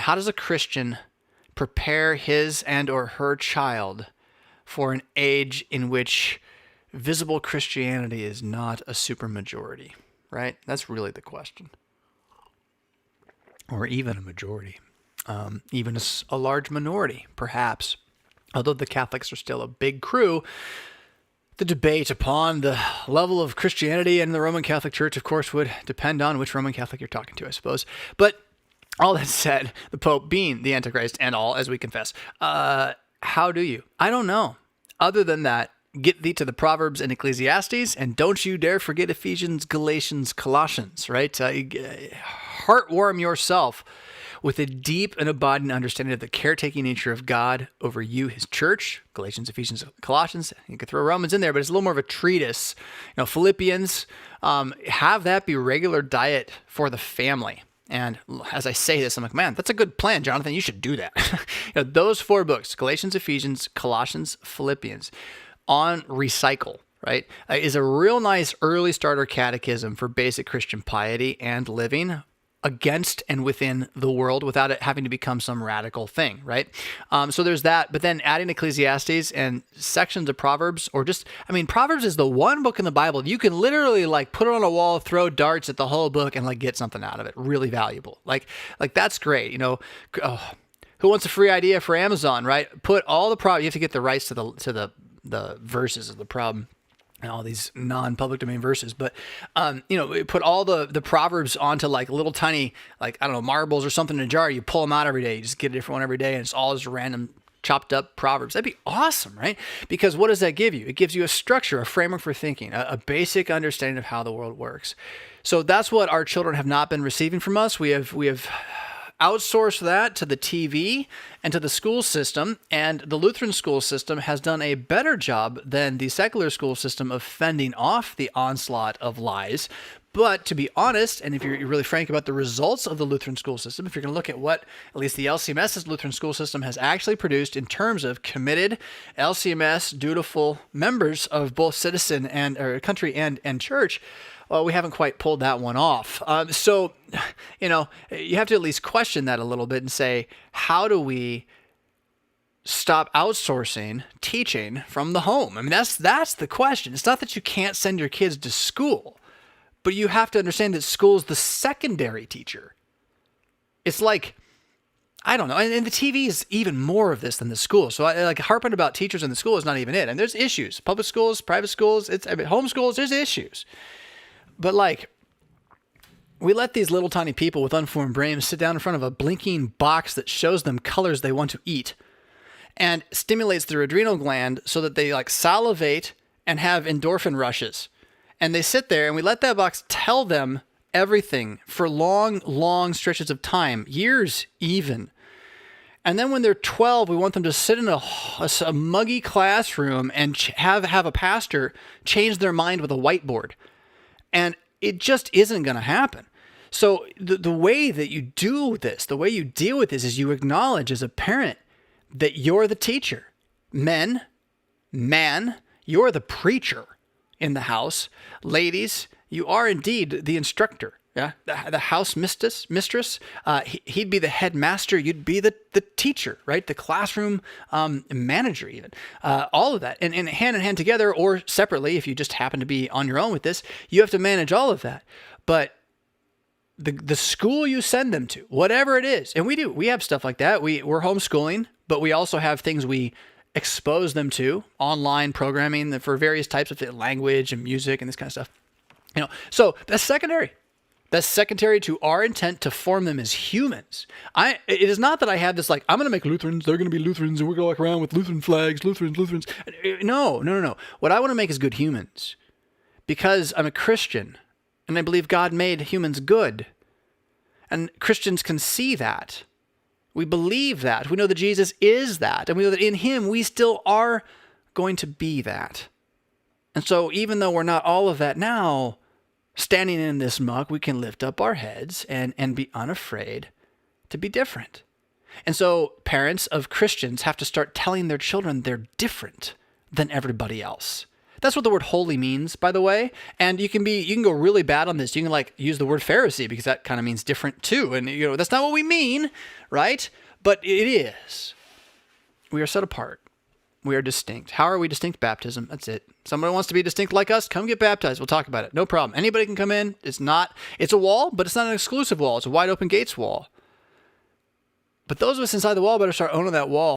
how does a Christian prepare his and or her child for an age in which visible Christianity is not a supermajority, right? That's really the question. Or even a majority, even a large minority, perhaps. Although the Catholics are still a big crew, the debate upon the level of Christianity in the Roman Catholic Church, of course, would depend on which Roman Catholic you're talking to, I suppose. But all that said, the Pope being the Antichrist and all, as we confess, how do you? I don't know. Other than that, get thee to the Proverbs and Ecclesiastes, and don't you dare forget Ephesians, Galatians, Colossians, right? Heartwarm yourself with a deep and abiding understanding of the caretaking nature of God over you, his church. Galatians, Ephesians, Colossians. You could throw Romans in there, but it's a little more of a treatise. Philippians, have that be regular diet for the family. And as I say this, I'm like, man, that's a good plan, Jonathan. You should do that. Those 4 books, Galatians, Ephesians, Colossians, Philippians, on recycle, right, is a real nice early starter catechism for basic Christian piety and living against and within the world without it having to become some radical thing, right? So there's that, but then adding Ecclesiastes and sections of Proverbs, or just, Proverbs is the one book in the Bible you can literally put it on a wall, throw darts at the whole book and get something out of it. Really valuable. Like that's great. Who wants a free idea for Amazon, right? Put all the Proverbs, you have to get the rights to the verses of the problem. And all these non-public domain verses, but put all the Proverbs onto little tiny, marbles or something in a jar. You pull them out every day. You just get a different one every day, and it's all just random chopped up Proverbs. That'd be awesome, right? Because what does that give you? It gives you a structure, a framework for thinking, a basic understanding of how the world works. So that's what our children have not been receiving from us. We have outsourced that to the TV and to the school system, and the Lutheran school system has done a better job than the secular school system of fending off the onslaught of lies. But to be honest, and if you're really frank about the results of the Lutheran school system, if you're going to look at what at least the LCMS's Lutheran school system has actually produced in terms of committed LCMS dutiful members of both citizen and or country and church, well, we haven't quite pulled that one off. So, you have to at least question that a little bit and say, how do we stop outsourcing teaching from the home? That's the question. It's not that you can't send your kids to school, but you have to understand that school is the secondary teacher. It's I don't know. And the TV is even more of this than the school. So harping about teachers in the school is not even it. And there's issues. Public schools, private schools, home schools, there's issues. But we let these little tiny people with unformed brains sit down in front of a blinking box that shows them colors they want to eat and stimulates their adrenal gland so that they salivate and have endorphin rushes. And they sit there and we let that box tell them everything for long, long stretches of time, years even. And then when they're 12, we want them to sit in a muggy classroom and have a pastor change their mind with a whiteboard. And it just isn't going to happen. So the way that you do this, the way you deal with this is you acknowledge as a parent that you're the teacher. Man, you're the preacher in the house. Ladies, you are indeed the instructor. Yeah, the house mistress. He'd be the headmaster. You'd be the teacher, right? The classroom manager, even. All of that, and hand in hand together, or separately, if you just happen to be on your own with this, you have to manage all of that. But the school you send them to, whatever it is, and we have stuff like that. We're homeschooling, but we also have things we expose them to, online programming for various types of language and music and this kind of stuff. So that's secondary. That's secondary to our intent to form them as humans. It is not that I have this I'm going to make Lutherans, they're going to be Lutherans, and we're going to walk around with Lutheran flags, Lutherans. No. What I want to make is good humans. Because I'm a Christian, and I believe God made humans good. And Christians can see that. We believe that. We know that Jesus is that. And we know that in him, we still are going to be that. And so even though we're not all of that now, standing in this muck, we can lift up our heads and be unafraid to be different. And so parents of Christians have to start telling their children they're different than everybody else. That's what the word holy means, by the way. And you can go really bad on this. You can like use the word Pharisee because that kind of means different too. And that's not what we mean, right? But it is. We are set apart. We are distinct. How are we distinct? Baptism. That's it. Somebody wants to be distinct like us, come get baptized. We'll talk about it. No problem. Anybody can come in. It's a wall, but it's not an exclusive wall. It's a wide open gates wall. But those of us inside the wall better start owning that wall.